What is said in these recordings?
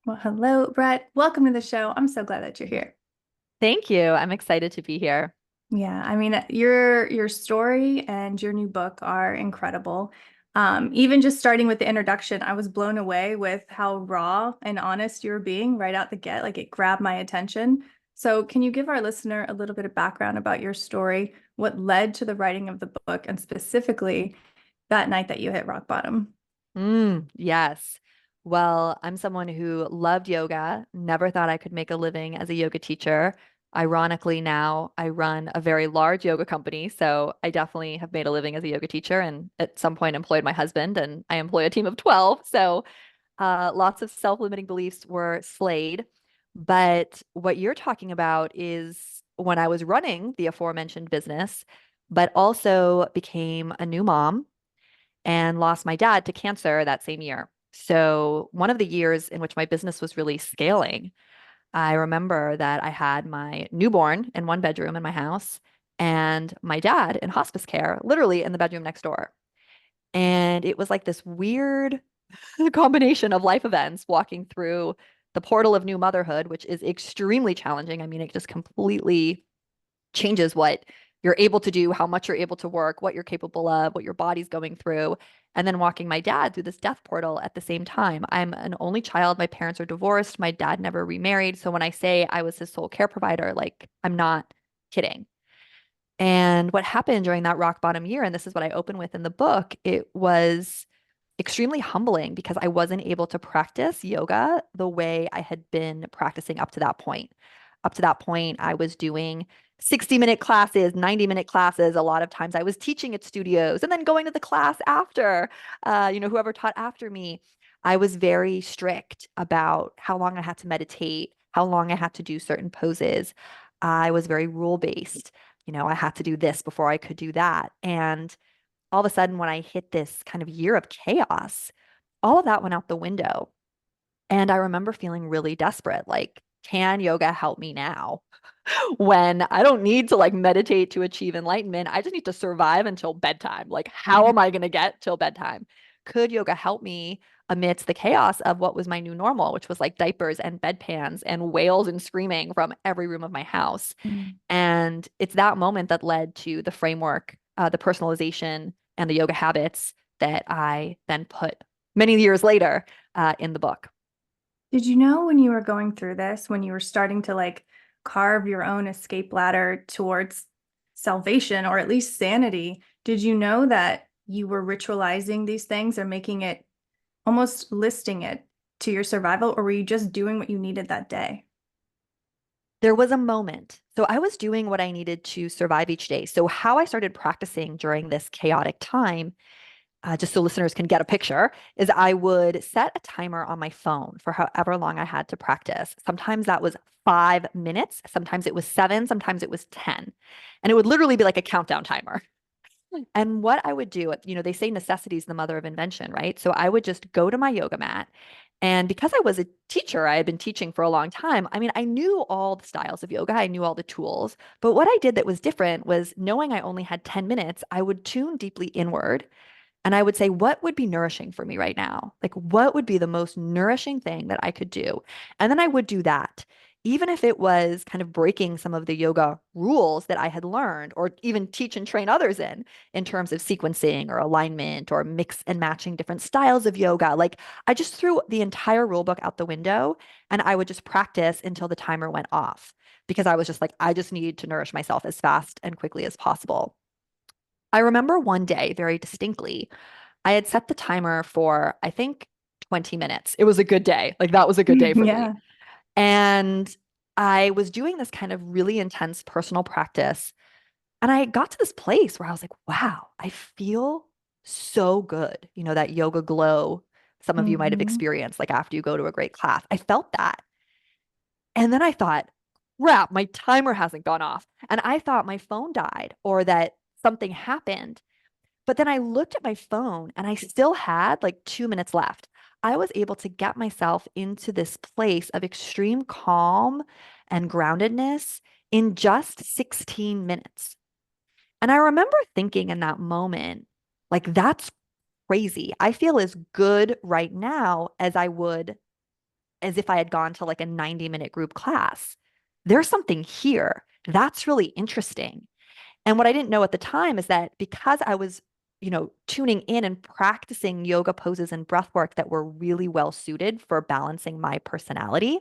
Well, hello, Brett. Welcome to the show. I'm so glad that you're here. Thank you. I'm excited to be here. Yeah, I mean, your story and your new book are incredible. Even just starting with the introduction, I was blown away with how raw and honest you were being right out the get. Like it grabbed my attention. So, can you give our listener a little bit of background about your story, what led to the writing of the book, and specifically that night that you hit rock bottom? Yes. Well, I'm someone who loved yoga, never thought I could make a living as a yoga teacher. Ironically, now I run a very large yoga company, so I definitely have made a living as a yoga teacher and at some point employed my husband, and I employ a team of 12. So lots of self-limiting beliefs were slayed. But what you're talking about is when I was running the aforementioned business, but also became a new mom and lost my dad to cancer that same year. So, one of the years in which my business was really scaling, I remember that I had my newborn in one bedroom in my house and my dad in hospice care, literally in the bedroom next door. And it was like this weird combination of life events walking through the portal of new motherhood, which is extremely challenging. I mean, it just completely changes what you're able to do, how much you're able to work, what you're capable of, what your body's going through. And then walking my dad through this death portal at the same time. I'm an only child. My parents are divorced. My dad never remarried. So when I say I was his sole care provider, like I'm not kidding. And what happened during that rock bottom year, and this is what I open with in the book, it was extremely humbling because I wasn't able to practice yoga the way I had been practicing up to that point. Up to that point, I was doing 60-minute classes, 90-minute classes. A lot of times I was teaching at studios and then going to the class after, whoever taught after me. I was very strict about how long I had to meditate, how long I had to do certain poses. I was very rule based. I had to do this before I could do that. And all of a sudden, when I hit this kind of year of chaos, all of that went out the window. And I remember feeling really desperate. Like, can yoga help me now? When I don't need to like meditate to achieve enlightenment. I just need to survive until bedtime. Like, how am I going to get till bedtime? Could yoga help me amidst the chaos of what was my new normal, which was like diapers and bedpans and wails and screaming from every room of my house? Mm. And it's that moment that led to the framework, the personalization, and the yoga habits that I then put many years later in the book. Did you know when you were going through this, when you were starting to like carve your own escape ladder towards salvation or at least sanity, did you know that you were ritualizing these things or making it almost listing it to your survival, or were you just doing what you needed that day? There was a moment. So I was doing what I needed to survive each day. So, how I started practicing during this chaotic time, just so listeners can get a picture, is I would set a timer on my phone for however long I had to practice. Sometimes that was 5 minutes, sometimes it was seven, sometimes it was 10. And it would literally be like a countdown timer. And what I would do, they say necessity is the mother of invention, right? So I would just go to my yoga mat. And because I was a teacher, I had been teaching for a long time. I mean, I knew all the styles of yoga, I knew all the tools. But what I did that was different was knowing I only had 10 minutes, I would tune deeply inward and I would say, what would be nourishing for me right now? Like, what would be the most nourishing thing that I could do? And then I would do that, even if it was kind of breaking some of the yoga rules that I had learned, or even teach and train others in terms of sequencing or alignment or mix and matching different styles of yoga. Like, I just threw the entire rule book out the window and I would just practice until the timer went off because I was just like, I just need to nourish myself as fast and quickly as possible. I remember one day very distinctly, I had set the timer for, I think, 20 minutes. It was a good day. Like that was a good day for me. Yeah. And I was doing this kind of really intense personal practice. And I got to this place where I was like, wow, I feel so good. That yoga glow some of you might have Hmm. experienced, like after you go to a great class. I felt that. And then I thought, crap, my timer hasn't gone off. And I thought my phone died or that something happened. But then I looked at my phone and I still had like 2 minutes left. I was able to get myself into this place of extreme calm and groundedness in just 16 minutes. And I remember thinking in that moment, like, that's crazy. I feel as good right now as I would as if I had gone to like a 90-minute group class. There's something here. That's really interesting. And what I didn't know at the time is that because I was, tuning in and practicing yoga poses and breath work that were really well suited for balancing my personality,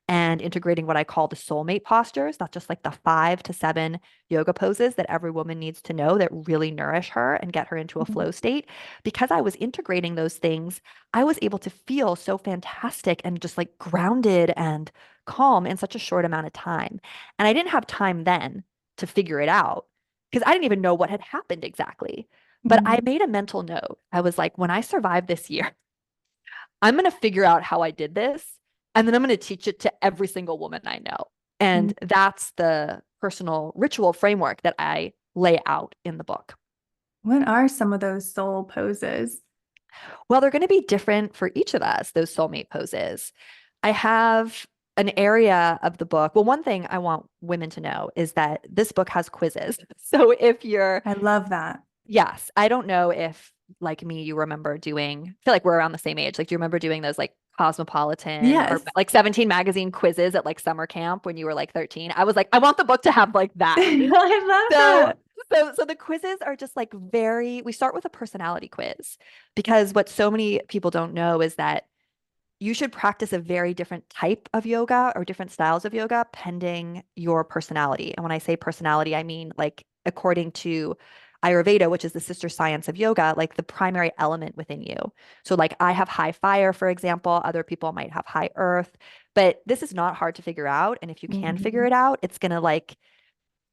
and integrating what I call the soulmate postures, not just like the 5 to 7 yoga poses that every woman needs to know that really nourish her and get her into a flow state. Because I was integrating those things, I was able to feel so fantastic and just like grounded and calm in such a short amount of time. And I didn't have time then to figure it out because I didn't even know what had happened exactly. But I Mhm. made a mental note. I was like, when I survive this year, I'm going to figure out how I did this, and then I'm going to teach it to every single woman I know. And Mhm. that's the personal ritual framework that I lay out in the book. What are some of those soul poses? Well, they're going to be different for each of us, those soulmate poses. I have an area of the book. Well, one thing I want women to know is that this book has quizzes. So if you're I love that. Yes. I don't know if, like me, you remember doing, I feel like we're around the same age. Like, do you remember doing those like Cosmopolitan or Yes. like 17 magazine quizzes at like summer camp when you were like 13? I was like, I want the book to have like that. I love So, that. so the quizzes are just like we start with a personality quiz because what so many people don't know is that you should practice a very different type of yoga or different styles of yoga pending your personality. And when I say personality, I mean like according to Ayurveda, which is the sister science of yoga, like the primary element within you. So, like, I have high fire, for example, other people might have high earth, but this is not hard to figure out. And if you can figure Mhm. it out, it's going to like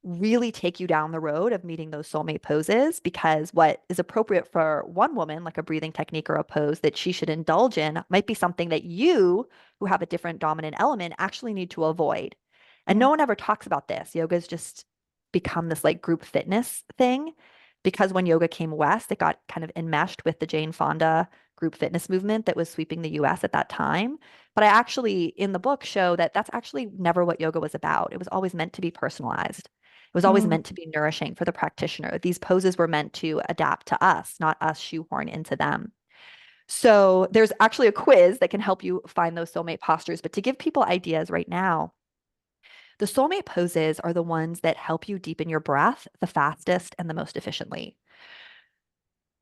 really take you down the road of meeting those soulmate poses because what is appropriate for one woman, like a breathing technique or a pose that she should indulge in, might be something that you, who have a different dominant element, actually need to avoid. And Yeah. no one ever talks about this. Yoga's just become this like group fitness thing because when yoga came west, it got kind of enmeshed with the Jane Fonda group fitness movement that was sweeping the US at that time. But I actually, in the book, show that that's actually never what yoga was about. It was always meant to be personalized. It was always Mm. meant to be nourishing for the practitioner. These poses were meant to adapt to us, not us shoehorn into them. So there's actually a quiz that can help you find those soulmate postures. But to give people ideas right now, the soulmate poses are the ones that help you deepen your breath the fastest and the most efficiently.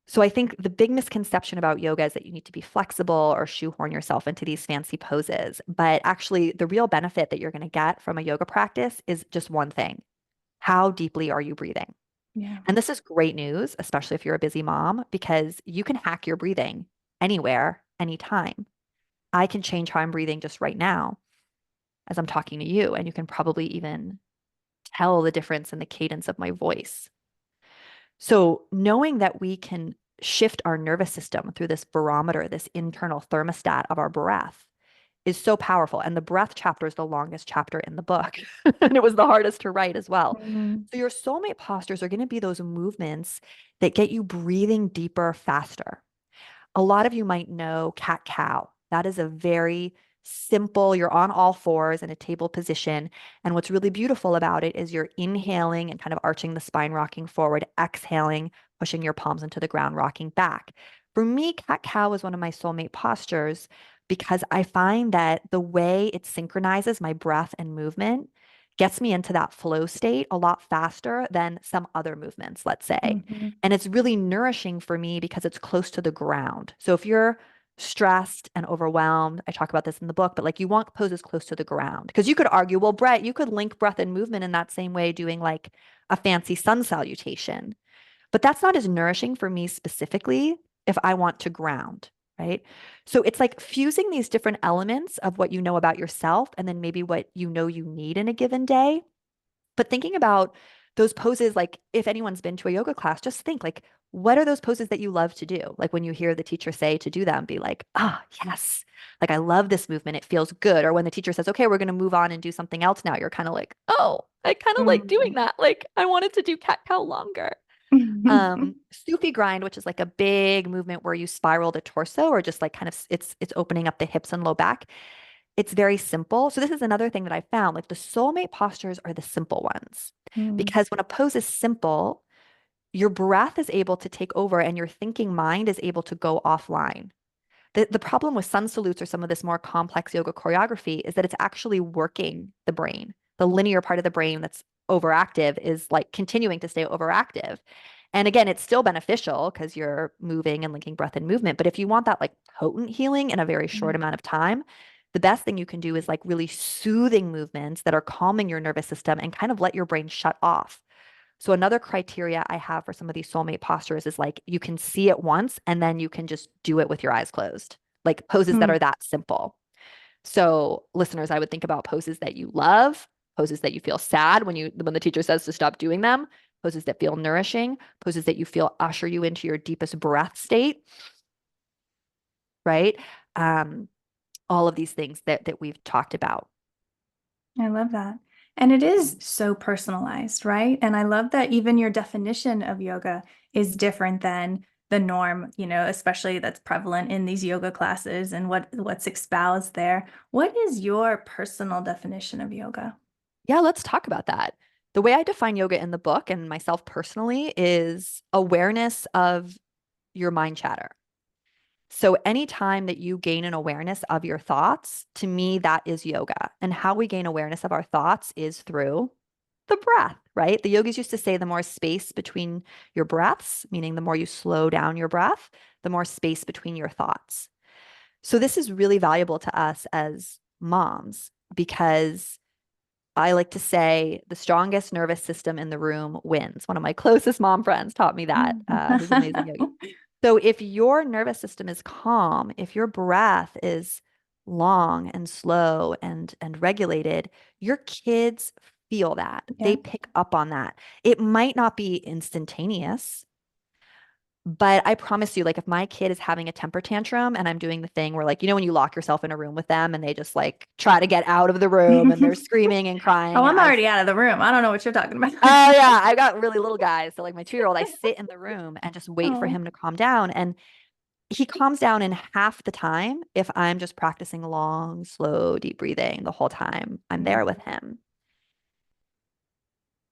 So I think the big misconception about yoga is that you need to be flexible or shoehorn yourself into these fancy poses. But actually, the real benefit that you're going to get from a yoga practice is just one thing. How deeply are you breathing? Yeah. And this is great news, especially if you're a busy mom, because you can hack your breathing anywhere, anytime. I can change how I'm breathing just right now as I'm talking to you, and you can probably even tell the difference in the cadence of my voice. So, knowing that we can shift our nervous system through this barometer, this internal thermostat of our breath, is so powerful. And the breath chapter is the longest chapter in the book. And it was the hardest to write as well. Mm. So, your soulmate postures are going to be those movements that get you breathing deeper, faster. A lot of you might know cat cow. That is a very simple, you're on all fours in a table position. And what's really beautiful about it is you're inhaling and kind of arching the spine, rocking forward, exhaling, pushing your palms into the ground, rocking back. For me, cat cow is one of my soulmate postures because I find that the way it synchronizes my breath and movement gets me into that flow state a lot faster than some other movements, let's say. Mhm. And it's really nourishing for me because it's close to the ground. So if you're stressed and overwhelmed, I talk about this in the book, but like you want poses close to the ground. Because you could argue, well, Brett, you could link breath and movement in that same way, doing like a fancy sun salutation. But that's not as nourishing for me specifically if I want to ground, right? So it's like fusing these different elements of what you know about yourself and then maybe what you know you need in a given day, but thinking about those poses, like if anyone's been to a yoga class, just think like, what are those poses that you love to do? Like when you hear the teacher say to do them, be like, ah, yes, like I love this movement. It feels good. Or when the teacher says, okay, we're going to move on and do something else now, you're kind of like, oh, I kind of like doing Mm. that. Like I wanted to do cat cow longer. Sufi grind, which is like a big movement where you spiral the torso or just like kind of it's opening up the hips and low back. It's very simple. So this is another thing that I found, like the soulmate postures are the simple ones. Mm. Because when a pose is simple, your breath is able to take over and your thinking mind is able to go offline. The problem with sun salutes or some of this more complex yoga choreography is that it's actually working the brain. The linear part of the brain that's overactive is like continuing to stay overactive. And again, it's still beneficial because you're moving and linking breath and movement. But if you want that like potent healing in a very short Yeah. amount of time, the best thing you can do is like really soothing movements that are calming your nervous system and kind of let your brain shut off. So another criteria I have for some of these soulmate postures is like you can see it once and then you can just do it with your eyes closed, like poses that Mm. are that simple. So listeners, I would think about poses that you love, poses that you feel sad when the teacher says to stop doing them, poses that feel nourishing, poses that you feel usher you into your deepest breath state, right? Um, all of these things that we've talked about. I love that. And it is so personalized, right? And I love that even your definition of yoga is different than the norm, especially that's prevalent in these yoga classes and what's espoused there. What is your personal definition of yoga? Yeah, let's talk about that. The way I define yoga in the book and myself personally is awareness of your mind chatter. So anytime that you gain an awareness of your thoughts, to me, that is yoga. And how we gain awareness of our thoughts is through the breath, right? The yogis used to say the more space between your breaths, meaning the more you slow down your breath, the more space between your thoughts. So this is really valuable to us as moms because I like to say the strongest nervous system in the room wins. One of my closest mom friends taught me that, who's an amazing yogi. So if your nervous system is calm, if your breath is long and slow and regulated, your kids feel that. They Yeah. pick up on that. It might not be instantaneous, but I promise you, like if my kid is having a temper tantrum and I'm doing the thing where like, when you lock yourself in a room with them and they just like try to get out of the room and they're screaming and Oh, crying and I'm I already out of the room. I don't know what you're talking about. oh yeah, I've got really little guys. So like my 2-year-old, I sit in the room and just wait for Oh. him to calm down. And he calms down in half the time if I'm just practicing long, slow, deep breathing the whole time I'm Yeah. there with him.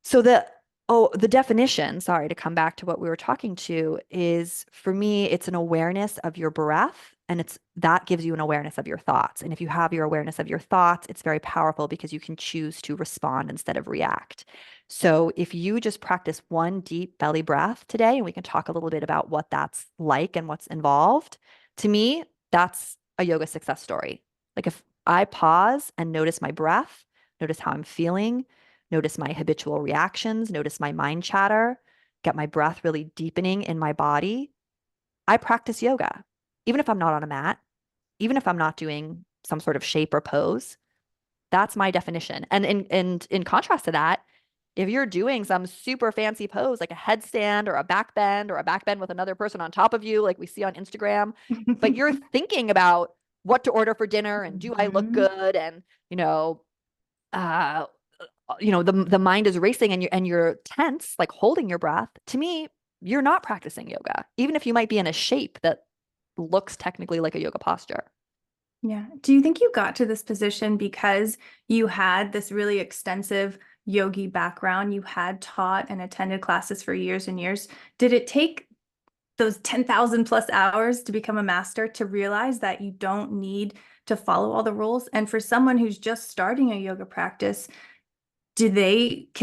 So the definition, sorry to come back to what we were talking to, is for me, it's an awareness of your breath and it's that gives you an awareness of your thoughts. And if you have your awareness of your thoughts, it's very powerful because you can choose to respond instead of react. So if you just practice one deep belly breath today, and we can talk a little bit about what that's like and what's involved, to me, that's a yoga success story. Like if I pause and notice my breath, notice how I'm feeling, notice my habitual reactions, notice my mind chatter, get my breath really deepening in my body. I practice yoga, even if I'm not on a mat, even if I'm not doing some sort of shape or pose. That's my definition. And in contrast to that, if you're doing some super fancy pose like a headstand or a back bend with another person on top of you, like we see on Instagram, but you're thinking about what to order for dinner and do I look Mhm. good and uh the mind is racing and you're tense, like holding your breath. To me, you're not practicing yoga, even if you might be in a shape that looks technically like a yoga posture. Yeah. Do you think you got to this position because you had this really extensive yogi background? You had taught and attended classes for years and years. Did it take those 10,000 plus hours to become a master to realize that you don't need to follow all the rules? And for someone who's just starting a yoga practice, can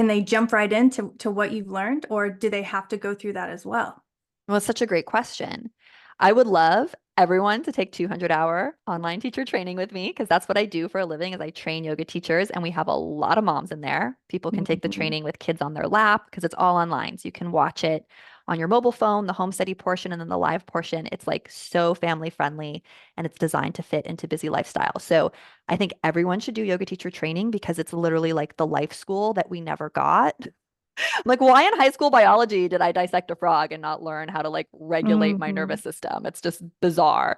they jump right into what you've learned, or do they have to go through that as well? Well, it's such a great question. I would love everyone to take 200-hour online teacher training with me because that's what I do for a living is I train yoga teachers and we have a lot of moms in there. People can take the Mhm. training with kids on their lap because it's all online. So you can watch it on your mobile phone, the home study portion and then the live portion. It's like so family friendly and it's designed to fit into busy lifestyle. So I think everyone should do yoga teacher training because it's literally like the life school that we never got. I'm like, why in high school biology did I dissect a frog and not learn how to like regulate my Mhm. nervous system? It's just bizarre.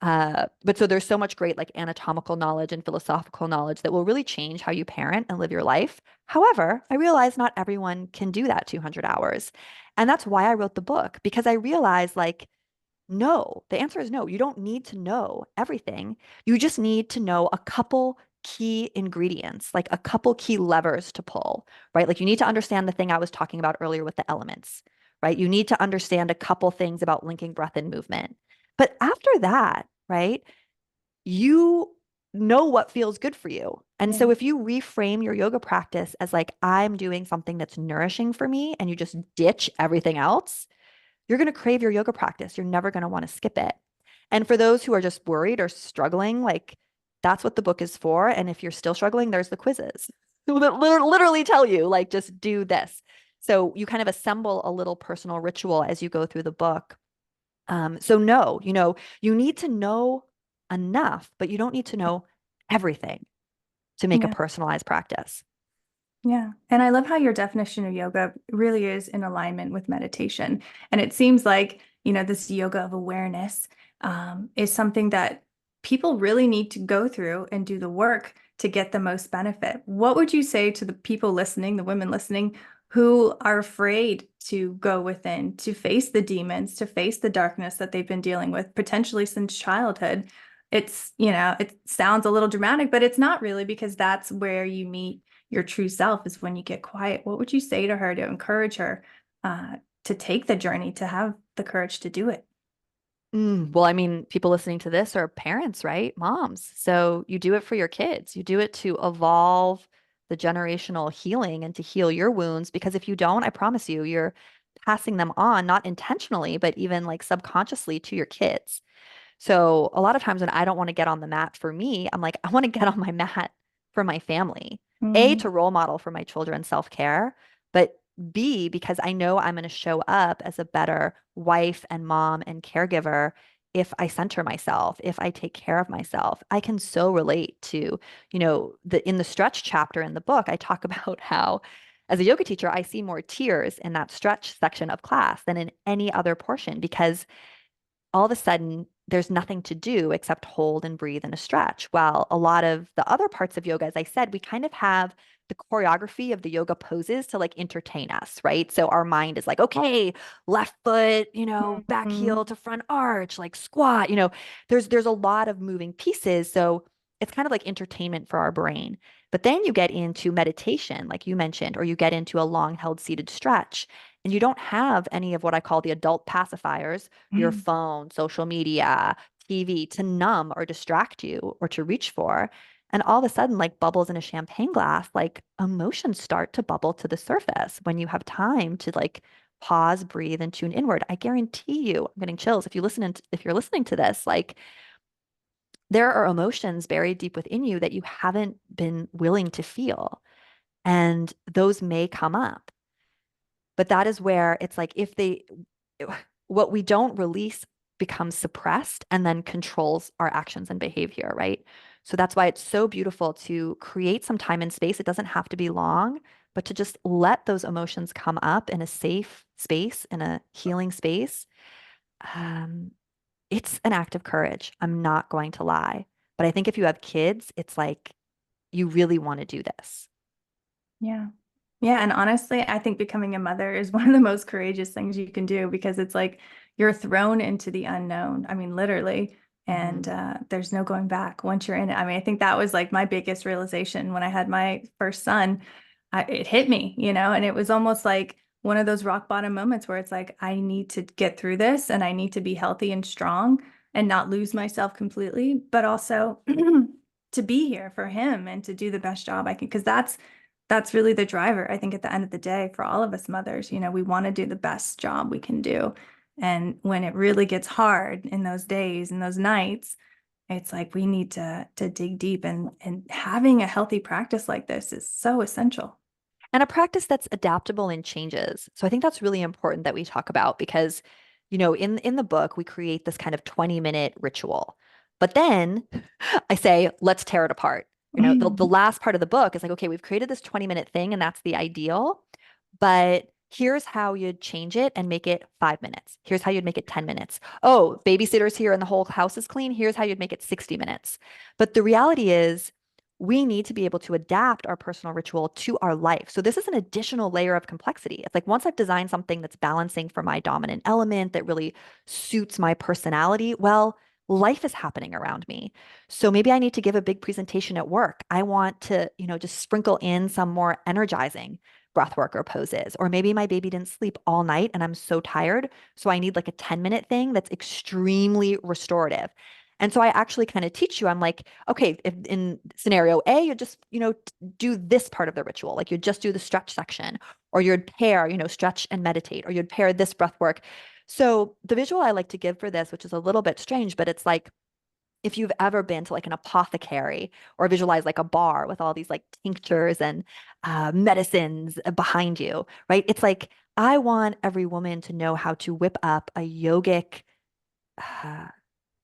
But so there's so much great like anatomical knowledge and philosophical knowledge that will really change how you parent and live your life. However, I realize not everyone can do that 200 hours. And that's why I wrote the book, because I realized like no, the answer is no. You don't need to know everything. You just need to know a couple key ingredients, like a couple key levers to pull, right? Like you need to understand the thing I was talking about earlier with the elements, right? You need to understand a couple things about linking breath and movement. But after that, right? You know what feels good for you. And Yeah. so if you reframe your yoga practice as like, I'm doing something that's nourishing for me, and you just ditch everything else, you're going to crave your yoga practice. You're never going to want to skip it. And for those who are just worried or struggling, like that's what the book is for. And if you're still struggling, there's the quizzes that literally tell you, like, just do this. So you kind of assemble a little personal ritual as you go through the book. So no, you need to know enough, but you don't need to know everything to make a Yeah. personalized practice. Yeah. And I love how your definition of yoga really is in alignment with meditation. And it seems like, this yoga of awareness is something that people really need to go through and do the work to get the most benefit. What would you say to the people listening, the women listening, who are afraid to go within, to face the demons, to face the darkness that they've been dealing with potentially since childhood? It sounds a little dramatic, but it's not really, because that's where you meet your true self, is when you get quiet. What would you say to her to encourage her to take the journey, to have the courage to do it? Well, I mean, people listening to this are parents, right? Moms. So you do it for your kids. You do it to evolve the generational healing and to heal your wounds. Because if you don't, I promise you, you're passing them on, not intentionally, but even like subconsciously to your kids. So a lot of times when I don't want to get on the mat for me, I'm like, I want to get on my mat for my family. A, Mm, to role model for my children self-care, but B, because I know I'm going to show up as a better wife and mom and caregiver if I center myself, if I take care of myself. I can so relate to, the in the stretch chapter in the book, I talk about how as a yoga teacher, I see more tears in that stretch section of class than in any other portion, because all of a sudden there's nothing to do except hold and breathe and a stretch. While a lot of the other parts of yoga, as I said, we kind of have the choreography of the yoga poses to like entertain us, right? So our mind is like, okay, left foot, back mhm. heel to front arch, like squat, there's a lot of moving pieces. So it's kind of like entertainment for our brain. But then you get into meditation, like you mentioned, or you get into a long held seated stretch, and you don't have any of what I call the adult pacifiers, your Mm. phone, social media, TV, to numb or distract you or to reach for. And all of a sudden, like bubbles in a champagne glass, like emotions start to bubble to the surface when you have time to like pause, breathe, and tune inward. I guarantee you, I'm getting chills. If you're listening to this, like there are emotions buried deep within you that you haven't been willing to feel. And those may come up. But that is where it's like what we don't release becomes suppressed and then controls our actions and behavior, right? So that's why it's so beautiful to create some time and space. It doesn't have to be long, but to just let those emotions come up in a safe space, in a healing space. Um, it's an act of courage. I'm not going to lie. But I think if you have kids, it's like you really want to do this. Yeah. Yeah. And honestly, I think becoming a mother is one of the most courageous things you can do, because it's like you're thrown into the unknown. I mean, literally. And Mhm. there's no going back once you're in it. I mean, I think that was like my biggest realization when I had my first son. It hit me, and it was almost like one of those rock bottom moments where it's like, I need to get through this, and I need to be healthy and strong and not lose myself completely, but also to be here for him and to do the best job I can. Because that's really the driver, I think, at the end of the day, for all of us mothers. We want to do the best job we can do. And when it really gets hard in those days and those nights, it's like we need to dig deep, and having a healthy practice like this is so essential. And a practice that's adaptable and changes. So I think that's really important that we talk about because, in the book, we create this kind of 20-minute ritual. But then I say, let's tear it apart. The last part of the book is like, okay, we've created this 20-minute thing and that's the ideal, but here's how you'd change it and make it 5 minutes. Here's how you'd make it 10 minutes. Oh, babysitter's here and the whole house is clean. Here's how you'd make it 60 minutes. But the reality is, we need to be able to adapt our personal ritual to our life. So this is an additional layer of complexity. It's like once I've designed something that's balancing for my dominant element that really suits my personality, well, life is happening around me. So maybe I need to give a big presentation at work. I want to, just sprinkle in some more energizing breathwork or poses. Or maybe my baby didn't sleep all night and I'm so tired. So I need like a 10-minute thing that's extremely restorative. And so I actually kind of teach you, I'm like, okay, if in scenario A, you just, do this part of the ritual. Like you just do the stretch section, or you'd pair, stretch and meditate, or you'd pair this breath work. So the visual I like to give for this, which is a little bit strange, but it's like, if you've ever been to like an apothecary or visualize like a bar with all these like tinctures and medicines behind you, right? It's like, I want every woman to know how to whip up a yogic uh,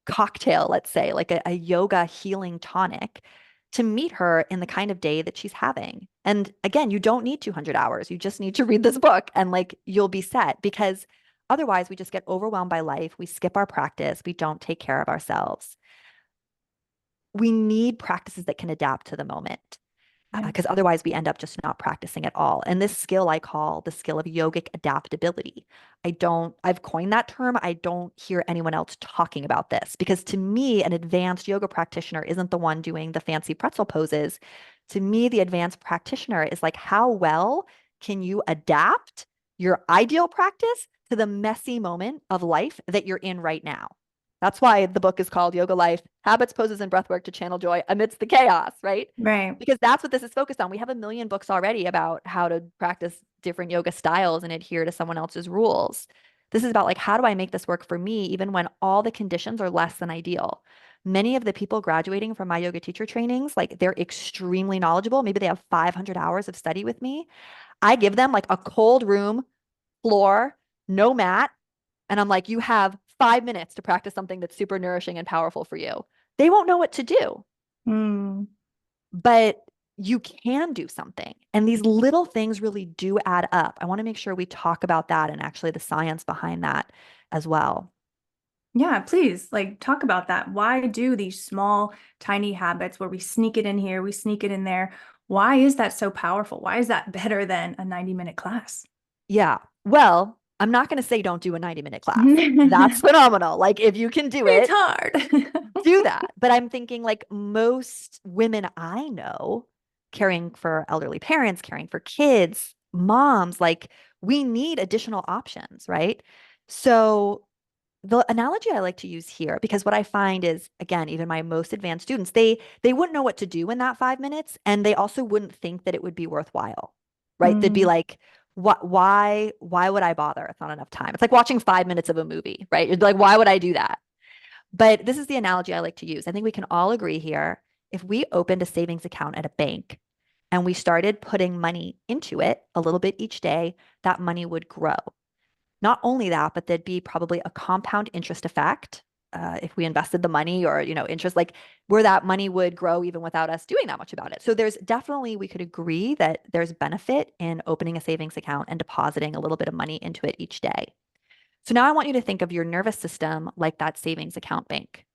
cocktail, let's say, like a yoga healing tonic to meet her in the kind of day that she's having. And again, you don't need 200 hours. You just need to read this book and like you'll be set, because otherwise we just get overwhelmed by life. We skip our practice. We don't take care of ourselves. We need practices that can adapt to the moment, Yeah. because otherwise we end up just not practicing at all. And this skill I call the skill of yogic adaptability. I've coined that term. I don't hear anyone else talking about this, because to me, an advanced yoga practitioner isn't the one doing the fancy pretzel poses. To me, the advanced practitioner is like, how well can you adapt your ideal practice to the messy moment of life that you're in right now? That's why the book is called Yoga Life, Habits, Poses, and Breathwork to Channel Joy Amidst the Chaos, right? Right. Because that's what this is focused on. We have a million books already about how to practice different yoga styles and adhere to someone else's rules. This is about like, how do I make this work for me, even when all the conditions are less than ideal? Many of the people graduating from my yoga teacher trainings, like they're extremely knowledgeable. Maybe they have 500 hours of study with me. I give them like a cold room, floor, no mat. And I'm like, you have 5 minutes to practice something that's super nourishing and powerful for you. They won't know what to do, Mm. but you can do something. And these little things really do add up. I want to make sure we talk about that and actually the science behind that as well. Yeah, please, like talk about that. Why do these small, tiny habits where we sneak it in here, we sneak it in there? Why is that so powerful? Why is that better than a 90-minute class? Yeah. Well, I'm not going to say don't do a 90-minute class. That's phenomenal. Like if you can do It's it, hard. do that. But I'm thinking like most women I know, caring for elderly parents, caring for kids, moms, like we need additional options, right? So the analogy I like to use here, because what I find is, again, even my most advanced students, they wouldn't know what to do in that 5 minutes, and they also wouldn't think that it would be worthwhile, right? They'd be Mm, like, "What? Why would I bother? It's not enough time." It's like watching 5 minutes of a movie, right? You're like, "Why would I do that?" But this is the analogy I like to use. I think we can all agree here. If we opened a savings account at a bank and we started putting money into it a little bit each day, that money would grow. Not only that, but there'd be probably a compound interest effect if we invested the money, or interest, like where that money would grow even without us doing that much about it. So there's definitely, we could agree that there's benefit in opening a savings account and depositing a little bit of money into it each day. So now I want you to think of your nervous system like that savings account bank.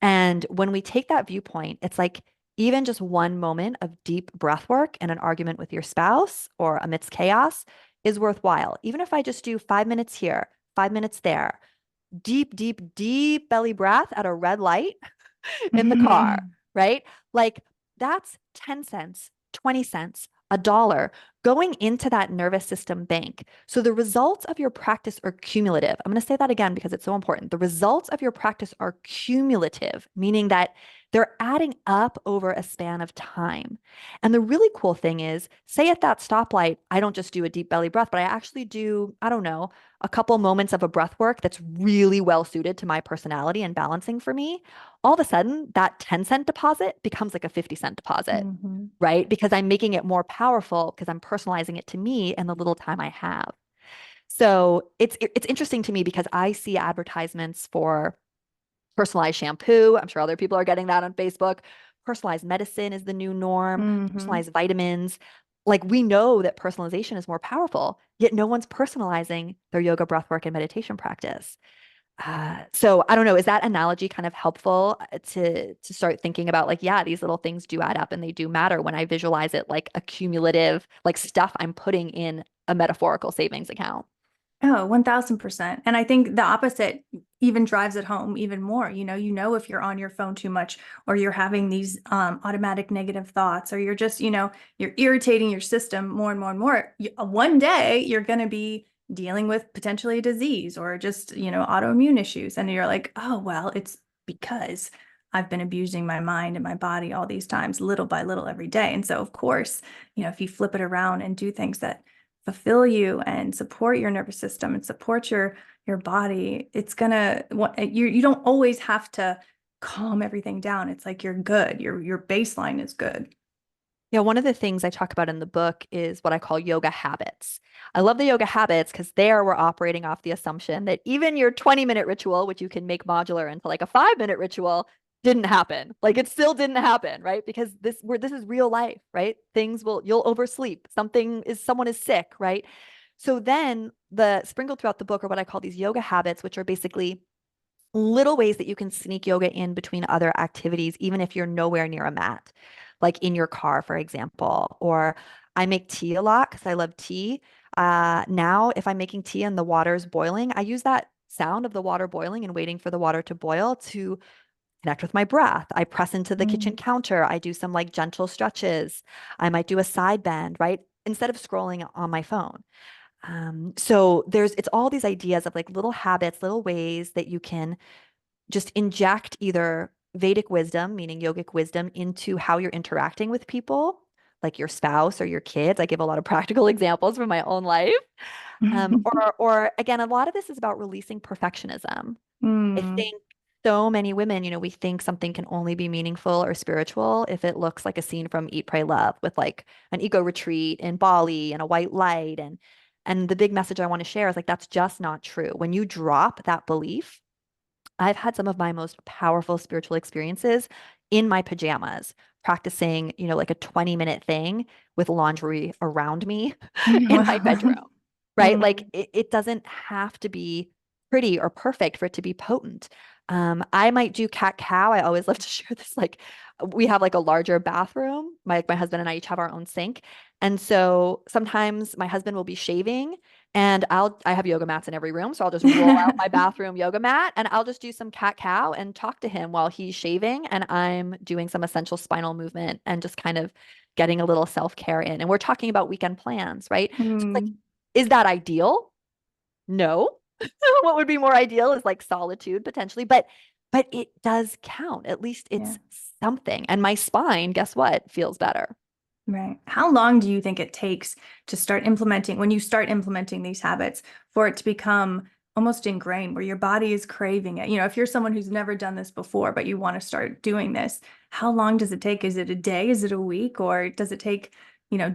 And when we take that viewpoint, it's like even just one moment of deep breath work in an argument with your spouse or amidst chaos is worthwhile. Even if I just do 5 minutes here, 5 minutes there, deep, deep, deep belly breath at a red light in the car, mhm. right? Like that's 10 cents, 20 cents, a dollar going into that nervous system bank. So the results of your practice are cumulative. I'm going to say that again because it's so important. The results of your practice are cumulative, meaning that they're adding up over a span of time. And the really cool thing is, say at that stoplight, I don't just do a deep belly breath, but I actually do, I don't know, a couple moments of a breath work that's really well suited to my personality and balancing for me. All of a sudden, that 10-cent deposit becomes like a 50-cent deposit, Mhm. right? Because I'm making it more powerful because I'm personalizing it to me and the little time I have. So it's interesting to me because I see advertisements for personalized shampoo. I'm sure other people are getting that on Facebook. Personalized medicine is the new norm, Mhm. personalized vitamins. Like we know that personalization is more powerful, yet no one's personalizing their yoga, breathwork, and meditation practice. So I don't know, is that analogy kind of helpful to start thinking about like, yeah, these little things do add up and they do matter when I visualize it like a cumulative, like stuff I'm putting in a metaphorical savings account. Oh, 1000%. And I think the opposite even drives it home even more. If you're on your phone too much, or you're having these automatic negative thoughts, or you're just, you're irritating your system more and more and more. One day you're going to be dealing with potentially a disease or just, autoimmune issues. And you're like, oh, well, because I've been abusing my mind and my body all these times, little by little every day. And so, of course, if you flip it around and do things that fulfill you and support your nervous system and support your body, it's gonna you don't always have to calm everything down. It's like you're good. Your baseline is good. Yeah, one of the things I talk about in the book is what I call yoga habits. I love the yoga habits because there we're operating off the assumption that even your 20-minute ritual, which you can make modular into like a 5-minute ritual, didn't happen. Like it still didn't happen, right? Because this is real life, right? You'll oversleep. Someone is sick, right? So then the sprinkled throughout the book are what I call these yoga habits, which are basically little ways that you can sneak yoga in between other activities, even if you're nowhere near a mat, like in your car, for example. Or I make tea a lot because I love tea. Now, if I'm making tea and the water's boiling, I use that sound of the water boiling and waiting for the water to boil to connect with my breath. I press into the Mm. kitchen counter. I do some like gentle stretches. I might do a side bend, right? Instead of scrolling on my phone. So it's all these ideas of like little habits, little ways that you can just inject either Vedic wisdom, meaning yogic wisdom, into how you're interacting with people, like your spouse or your kids. I give a lot of practical examples from my own life. Or again, a lot of this is about releasing perfectionism. I Mm. think so many women, we think something can only be meaningful or spiritual if it looks like a scene from Eat, Pray, Love with like an eco retreat in Bali and a white light. And the big message I want to share is like that's just not true. When you drop that belief, I've had some of my most powerful spiritual experiences in my pajamas, practicing, like a 20-minute thing with laundry around me in my bedroom, Wow. right? Like Mm. it doesn't have to be pretty or perfect for it to be potent. I might do cat cow. I always love to share this. Like we have like a larger bathroom. My husband and I each have our own sink. And so sometimes my husband will be shaving and I have yoga mats in every room. So I'll just roll out my bathroom yoga mat and I'll just do some cat cow and talk to him while he's shaving. And I'm doing some essential spinal movement and just kind of getting a little self-care in. And we're talking about weekend plans, right? So it's like, Mm. is that ideal? No. What would be more ideal is like solitude potentially, but it does count. At least Yeah. it's something. And my spine, guess what, feels better. Right. How long do you think it takes to start implementing, when you start implementing these habits, for it to become almost ingrained, where your body is craving it? If you're someone who's never done this before, but you want to start doing this, how long does it take? Is it a day? Is it a week? Or does it take,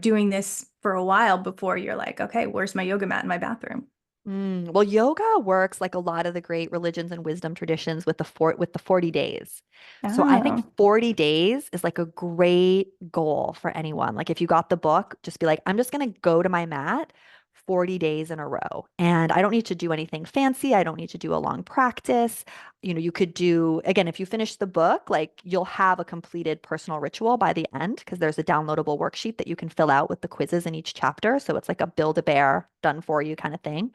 doing this for a while before you're like, okay, where's my yoga mat in my bathroom? Well, yoga works like a lot of the great religions and wisdom traditions with the 40 days. So I think Oh. 40 days is like a great goal for anyone. Like if you got the book, just be like, I'm just going to go to my mat 40 days in a row. And I don't need to do anything fancy. I don't need to do a long practice. You could do, again, if you finish the book, like you'll have a completed personal ritual by the end because there's a downloadable worksheet that you can fill out with the quizzes in each chapter. So it's like a Build-A-Bear done for you kind of thing.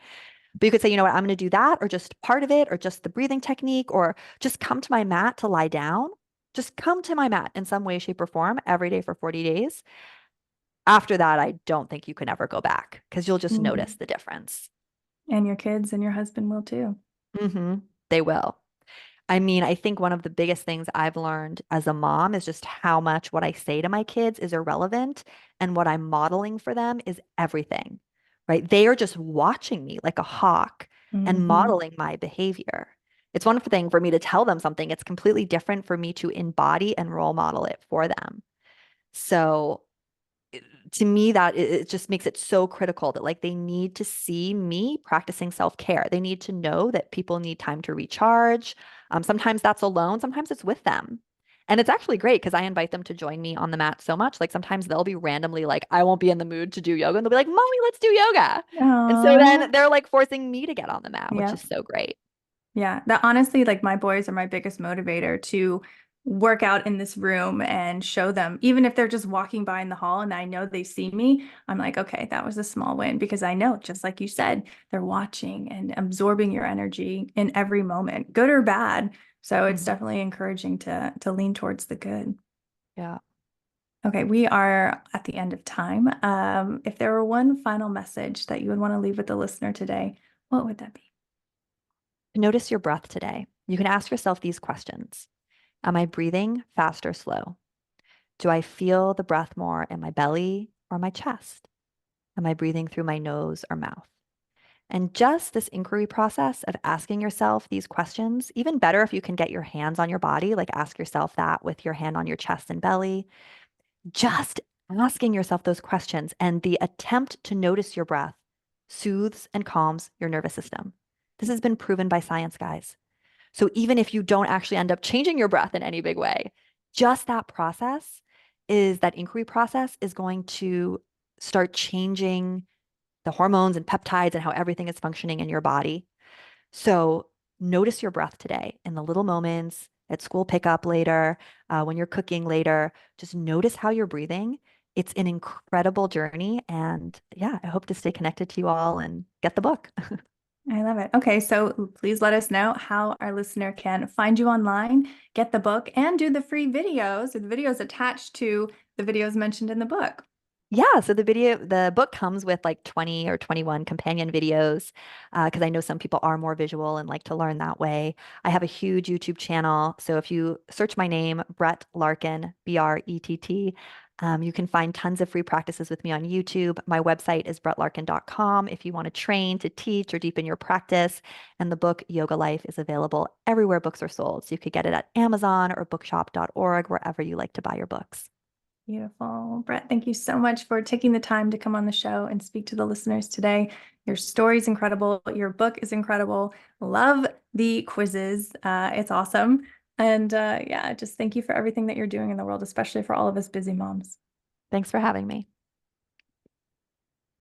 But you could say, you know what, I'm going to do that, or just part of it, or just the breathing technique, or just come to my mat to lie down. Just come to my mat in some way, shape, or form every day for 40 days. After that, I don't think you can ever go back because you'll just notice Mm. the difference. And your kids and your husband will too. hmm They will. I mean, I think one of the biggest things I've learned as a mom is just how much what I say to my kids is irrelevant and what I'm modeling for them is everything, right? They are just watching me like a hawk and Hmm. modeling my behavior. It's one thing for me to tell them something. It's completely different for me to embody and role model it for them. So to me that it just makes it so critical that like they need to see me practicing self-care. They need to know that people need time to recharge. Sometimes that's alone, sometimes it's with them. And it's actually great because I invite them to join me on the mat so much. Like sometimes they'll be randomly like, I won't be in the mood to do yoga. And they'll be like, Mommy, let's do yoga. And so Oh, then they're like forcing me to get on the mat, which yeah. is so great. Yeah, that honestly, like my boys are my biggest motivator to work out in this room and show them, even if they're just walking by in the hall and I know they see me, I'm like, okay, that was a small win because I know, just like you said, they're watching and absorbing your energy in every moment, good or bad. So it's Mhm. definitely encouraging to lean towards the good. Yeah. Okay, we are at the end of time. If there were one final message that you would want to leave with the listener today, what would that be? Notice your breath today. You can ask yourself these questions. Am I breathing fast or slow? Do I feel the breath more in my belly or my chest? Am I breathing through my nose or mouth? And just this inquiry process of asking yourself these questions, even better if you can get your hands on your body, like ask yourself that with your hand on your chest and belly, just asking yourself those questions and the attempt to notice your breath soothes and calms your nervous system. This has been proven by science, guys. So even if you don't actually end up changing your breath in any big way, just that process that inquiry process is going to start changing the hormones and peptides and how everything is functioning in your body. So notice your breath today in the little moments at school pickup later, when you're cooking later. Just notice how you're breathing. It's an incredible journey. And yeah, I hope to stay connected to you all and get the book. I love it. Okay, so please let us know how our listener can find you online, get the book, and do the free videos or the videos attached to the videos mentioned in the book. Yeah, so the book comes with like 20 or 21 companion videos because I know some people are more visual and like to learn that way. I have a huge YouTube channel. So if you search my name, Brett Larkin, Brett, you can find tons of free practices with me on YouTube. My website is brettlarkin.com if you want to train, to teach, or deepen your practice. And the book Yoga Life is available everywhere books are sold. So you could get it at Amazon or bookshop.org, wherever you like to buy your books. Beautiful. Brett, thank you so much for taking the time to come on the show and speak to the listeners today. Your story is incredible. Your book is incredible. Love the quizzes. It's awesome. And yeah, just thank you for everything that you're doing in the world, especially for all of us busy moms. Thanks for having me.